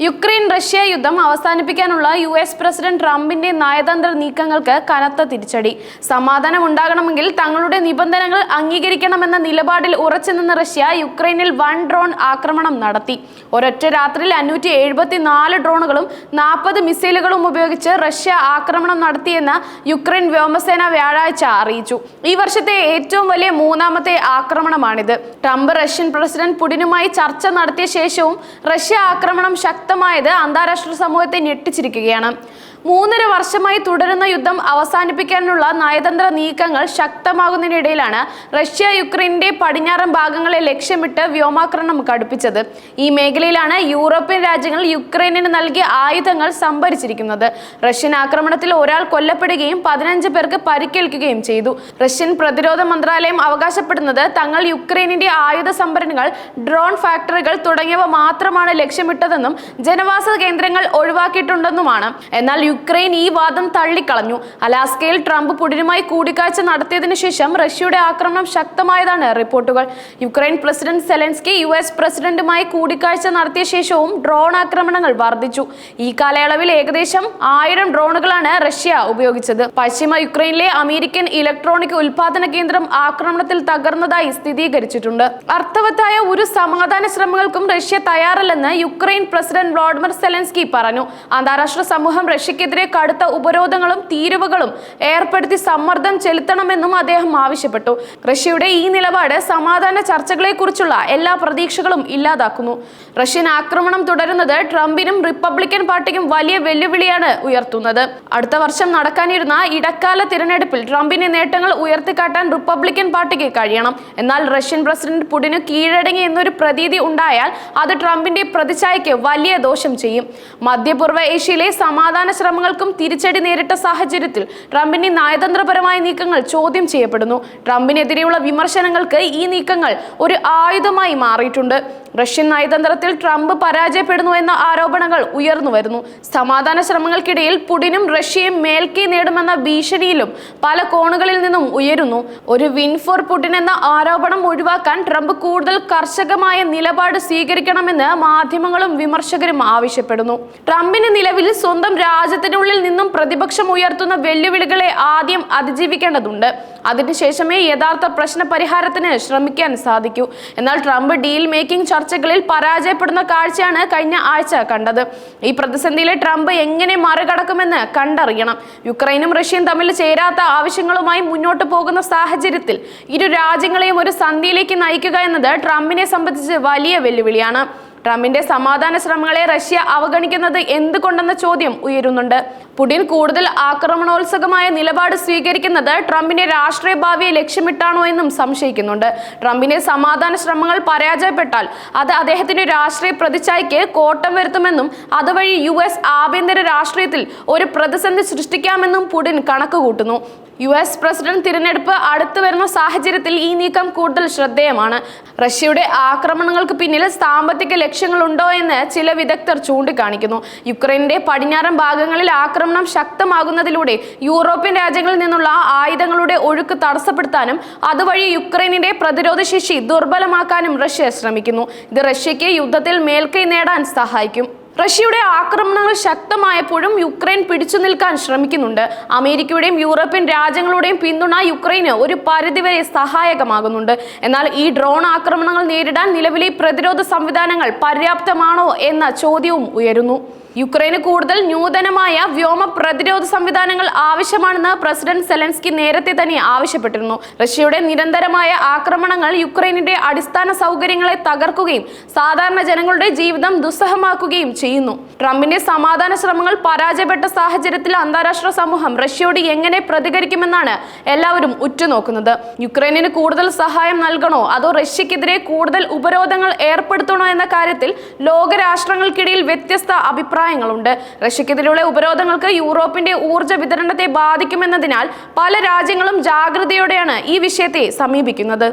Ukraine Russia യുദ്ധം അവസാനിപ്പിക്കാനുള്ള US president ട്രംപിന്റെ നയതന്ത്ര നീക്കങ്ങൾക്ക് കനത്ത തിരിച്ചടി. സമാധാനം ഉണ്ടാകണമെങ്കിൽ തങ്ങളുടെ നിബന്ധനകൾ അംഗീകരിക്കണമെന്ന നിലപാടിൽ ഉറച്ചുനിന്ന റഷ്യ യുക്രൈനിൽ വൻ ഡ്രോൺ ആക്രമണം നടത്തി. ഒരൊറ്റ രാത്രിയിൽ 574 ഡ്രോണുകളും 40 മിസൈലുകളും ഉപയോഗിച്ച് റഷ്യ ആക്രമണം നടത്തിയെന്ന് യുക്രൈൻ വ്യോമസേന വ്യാഴാഴ്ച അറിയിച്ചു. ഈ വർഷത്തെ ഏറ്റവും വലിയ മൂന്നാമത്തെ ആക്രമണമാണിത്. ട്രംപ് റഷ്യൻ പ്രസിഡന്റ് പുടിനുമായി ചർച്ച നടത്തിയ ശേഷവും റഷ്യ ആക്രമണം ശക്തമായത് അന്താരാഷ്ട്ര സമൂഹത്തെ ഞെട്ടിച്ചിരിക്കുകയാണ്. 3.5 വർഷമായി തുടരുന്ന യുദ്ധം അവസാനിപ്പിക്കാനുള്ള നയതന്ത്ര നീക്കങ്ങൾ ശക്തമാകുന്നതിനിടയിലാണ് റഷ്യ യുക്രൈനിന്റെ പടിഞ്ഞാറൻ ഭാഗങ്ങളെ ലക്ഷ്യമിട്ട് വ്യോമാക്രമണം കടുപ്പിച്ചത്. ഈ മേഖലയിലാണ് യൂറോപ്യൻ രാജ്യങ്ങൾ യുക്രൈനിന് നൽകിയ ആയുധങ്ങൾ സംഭരിച്ചിരിക്കുന്നത്. റഷ്യൻ ആക്രമണത്തിൽ ഒരാൾ കൊല്ലപ്പെടുകയും 15 പേർക്ക് പരിക്കേൽക്കുകയും ചെയ്തു. റഷ്യൻ പ്രതിരോധ മന്ത്രാലയം അവകാശപ്പെടുന്നത് തങ്ങൾ യുക്രൈനിന്റെ ആയുധ സംഭരണികൾ, ഡ്രോൺ ഫാക്ടറികൾ തുടങ്ങിയവ മാത്രമാണ് ലക്ഷ്യമിട്ടതെന്നും ജനവാസ കേന്ദ്രങ്ങൾ ഒഴിവാക്കിയിട്ടുണ്ടെന്നുമാണ്. എന്നാൽ യുക്രൈൻ ഈ വാദം തള്ളിക്കളഞ്ഞു. അലാസ്കയിൽ ട്രംപ് പുടിനുമായി കൂടിക്കാഴ്ച നടത്തിയതിനു ശേഷം റഷ്യയുടെ ആക്രമണം ശക്തമായതാണ് റിപ്പോർട്ടുകൾ. യുക്രൈൻ പ്രസിഡന്റ് സെലൻസ്കി യുഎസ് പ്രസിഡന്റുമായി കൂടിക്കാഴ്ച നടത്തിയ ശേഷവും ഡ്രോൺ ആക്രമണങ്ങൾ വർദ്ധിച്ചു. ഈ കാലയളവിൽ ഏകദേശം 1000 ഡ്രോണുകളാണ് റഷ്യ ഉപയോഗിച്ചത്. പശ്ചിമ യുക്രൈനിലെ അമേരിക്കൻ ഇലക്ട്രോണിക് ഉൽപാദന കേന്ദ്രം ആക്രമണത്തിൽ തകർന്നതായി സ്ഥിരീകരിച്ചിട്ടുണ്ട്. അർത്ഥവത്തായ ഒരു സമാധാന ശ്രമങ്ങൾക്കും റഷ്യ തയ്യാറല്ലെന്ന് യുക്രൈൻ പ്രസിഡന്റ് വ്ളാഡിമിർ സെലൻസ്കി പറഞ്ഞു. അന്താരാഷ്ട്ര സമൂഹം റഷ്യക്കെതിരെ കടുത്ത ഉപരോധങ്ങളും തീരുവകളും ഏർപ്പെടുത്തി സമ്മർദ്ദം ചെലുത്തണമെന്നും അദ്ദേഹം ആവശ്യപ്പെട്ടു. റഷ്യയുടെ ഈ നിലപാട് സമാധാന ചർച്ചകളെക്കുറിച്ചുള്ള എല്ലാ പ്രതീക്ഷകളും ഇല്ലാതാക്കുന്നു. റഷ്യൻ ആക്രമണം തുടരുന്നത് ട്രംപിനും റിപ്പബ്ലിക്കൻ പാർട്ടിക്കും വലിയ വെല്ലുവിളിയാണ് ഉയർത്തുന്നത്. അടുത്ത വർഷം നടക്കാനിരുന്ന ഇടക്കാല തിരഞ്ഞെടുപ്പിൽ ട്രംപിന്റെ നേട്ടങ്ങൾ ഉയർത്തിക്കാട്ടാൻ റിപ്പബ്ലിക്കൻ പാർട്ടിക്ക് കഴിയണം. എന്നാൽ റഷ്യൻ പ്രസിഡന്റ് പുടിന് കീഴടങ്ങി എന്നൊരു പ്രതീതി ഉണ്ടായാൽ അത് ട്രംപിന്റെ പ്രതിച്ഛായയ്ക്ക് വലിയ ദോഷം ചെയ്യും. മധ്യപൂർവ്വ ഏഷ്യയിലെ സമാധാന ശ്രമങ്ങൾക്കും തിരിച്ചടി നേരിട്ട സാഹചര്യത്തിൽ ട്രംപിന്റെ നയതന്ത്രപരമായ നീക്കങ്ങൾ ചോദ്യം ചെയ്യപ്പെടുന്നു. ട്രംപിനെതിരെയുള്ള വിമർശനങ്ങൾക്ക് ഈ നീക്കങ്ങൾ ഒരു ആയുധമായി മാറിയിട്ടുണ്ട്. റഷ്യൻ നയതന്ത്രത്തിൽ ട്രംപ് പരാജയപ്പെടുന്നു എന്ന ആരോപണങ്ങൾ ഉയർന്നു വരുന്നു. സമാധാന ശ്രമങ്ങൾക്കിടയിൽ പുടിനും റഷ്യയും മേൽക്കൈ നേടുമെന്ന ഭീഷണിയിലും പല കോണുകളിൽ നിന്നും ഉയരുന്നു. ഒരു വിൻ ഫോർ പുടിൻ എന്ന ആരോപണം ഒഴിവാക്കാൻ ട്രംപ് കൂടുതൽ കർശനമായ നിലപാട് സ്വീകരിക്കണമെന്ന് മാധ്യമങ്ങളും വിമർശകരും ആവശ്യപ്പെടുന്നു. ട്രംപിന് നിലവിൽ സ്വന്തം രാജ്യത്തിനുള്ളിൽ നിന്നും പ്രതിപക്ഷം ഉയർത്തുന്ന വെല്ലുവിളികളെ ആദ്യം അതിജീവിക്കേണ്ടതുണ്ട്. അതിനുശേഷമേ യഥാർത്ഥ പ്രശ്ന പരിഹാരത്തിന് ശ്രമിക്കാൻ സാധിക്കൂ. എന്നാൽ ട്രംപ് ഡീൽ മേക്കിംഗ് ചർച്ചകളിൽ പരാജയപ്പെടുന്ന കാഴ്ചയാണ് കഴിഞ്ഞ ആഴ്ച കണ്ടത്. ഈ പ്രതിസന്ധിയിലെ ട്രംപ് എങ്ങനെ മറികടക്കുമെന്ന് കണ്ടറിയണം. യുക്രൈനും റഷ്യയും തമ്മിൽ ചേരാത്ത ആവശ്യങ്ങളുമായി മുന്നോട്ട് പോകുന്ന സാഹചര്യത്തിൽ ഇരു രാജ്യങ്ങളെയും ഒരു സന്ധിയിലേക്ക് നയിക്കുക എന്നത് ട്രംപിനെ സംബന്ധിച്ച് വലിയ വെല്ലുവിളിയാണ്. ട്രംപിന്റെ സമാധാന ശ്രമങ്ങളെ റഷ്യ അവഗണിക്കുന്നത് എന്തുകൊണ്ടെന്ന ചോദ്യം ഉയരുന്നുണ്ട്. പുടിൻ കൂടുതൽ ആക്രമണോത്സുകമായ നിലപാട് സ്വീകരിക്കുന്നത് ട്രംപിന്റെ രാഷ്ട്രീയ ഭാവിയെ ലക്ഷ്യമിട്ടാണോ എന്നും സംശയിക്കുന്നുണ്ട്. ട്രംപിന്റെ സമാധാന ശ്രമങ്ങൾ പരാജയപ്പെട്ടാൽ അത് അദ്ദേഹത്തിന്റെ രാഷ്ട്രീയ പ്രതിച്ഛായയ്ക്ക് കോട്ടം വരുത്തുമെന്നും അതുവഴി യുഎസ് ആഭ്യന്തര രാഷ്ട്രീയത്തിൽ ഒരു പ്രതിസന്ധി സൃഷ്ടിക്കാമെന്നും പുടിൻ കണക്കുകൂട്ടുന്നു. യുഎസ് പ്രസിഡന്റ് തിരഞ്ഞെടുപ്പ് അടുത്തു വരുന്ന സാഹചര്യത്തിൽ ഈ നീക്കം കൂടുതൽ ശ്രദ്ധേയമാണ്. റഷ്യയുടെ ആക്രമണങ്ങൾക്ക് പിന്നിൽ സാമ്പത്തിക ലക്ഷ്യങ്ങളുണ്ടോ എന്ന് ചില വിദഗ്ധർ ചൂണ്ടിക്കാണിക്കുന്നു. യുക്രൈനിന്റെ പടിഞ്ഞാറൻ ഭാഗങ്ങളിൽ ആക്രമണം ശക്തമാകുന്നതിലൂടെ യൂറോപ്യൻ രാജ്യങ്ങളിൽ നിന്നുള്ള ആയുധങ്ങളുടെ ഒഴുക്ക് തടസ്സപ്പെടുത്താനും അതുവഴി യുക്രൈനിന്റെ പ്രതിരോധ ശേഷി ദുർബലമാക്കാനും റഷ്യ ശ്രമിക്കുന്നു. ഇത് റഷ്യയ്ക്ക് യുദ്ധത്തിൽ മേൽക്കൈ നേടാൻ സഹായിക്കും. റഷ്യയുടെ ആക്രമണങ്ങൾ ശക്തമായപ്പോഴും യുക്രൈൻ പിടിച്ചു നിൽക്കാൻ ശ്രമിക്കുന്നുണ്ട്. അമേരിക്കയുടെയും യൂറോപ്യൻ രാജ്യങ്ങളുടെയും പിന്തുണ യുക്രൈന് ഒരു പരിധിവരെ സഹായകമാകുന്നുണ്ട്. എന്നാൽ ഈ ഡ്രോൺ ആക്രമണങ്ങൾ നേരിടാൻ നിലവിലെ പ്രതിരോധ സംവിധാനങ്ങൾ പര്യാപ്തമാണോ എന്ന ചോദ്യവും ഉയരുന്നു. യുക്രൈന് കൂടുതൽ നൂതനമായ വ്യോമ പ്രതിരോധ സംവിധാനങ്ങൾ ആവശ്യമാണെന്ന് പ്രസിഡന്റ് സെലൻസ്കി നേരത്തെ തന്നെ ആവശ്യപ്പെട്ടിരുന്നു. റഷ്യയുടെ നിരന്തരമായ ആക്രമണങ്ങൾ യുക്രൈനിന്റെ അടിസ്ഥാന സൗകര്യങ്ങളെ തകർക്കുകയും സാധാരണ ജനങ്ങളുടെ ജീവിതം ദുസ്സഹമാക്കുകയും ചെയ്യുന്നു. ട്രംപിന്റെ സമാധാന ശ്രമങ്ങൾ പരാജയപ്പെട്ട സാഹചര്യത്തിൽ അന്താരാഷ്ട്ര സമൂഹം റഷ്യയോട് എങ്ങനെ പ്രതികരിക്കുമെന്നാണ് എല്ലാവരും ഉറ്റുനോക്കുന്നത്. യുക്രൈനിന് കൂടുതൽ സഹായം നൽകണോ അതോ റഷ്യക്കെതിരെ കൂടുതൽ ഉപരോധങ്ങൾ ഏർപ്പെടുത്തണോ എന്ന കാര്യത്തിൽ ലോകരാഷ്ട്രങ്ങൾക്കിടയിൽ വ്യത്യസ്ത അഭിപ്രായങ്ങളുണ്ട്. റഷ്യക്കെതിരെയുള്ള ഉപരോധങ്ങൾക്ക് യൂറോപ്പിന്റെ ഊർജ്ജ വിതരണത്തെ ബാധിക്കുമെന്നതിനാൽ പല രാജ്യങ്ങളും ജാഗ്രതയോടെയാണ് ഈ വിഷയത്തെ സമീപിക്കുന്നത്.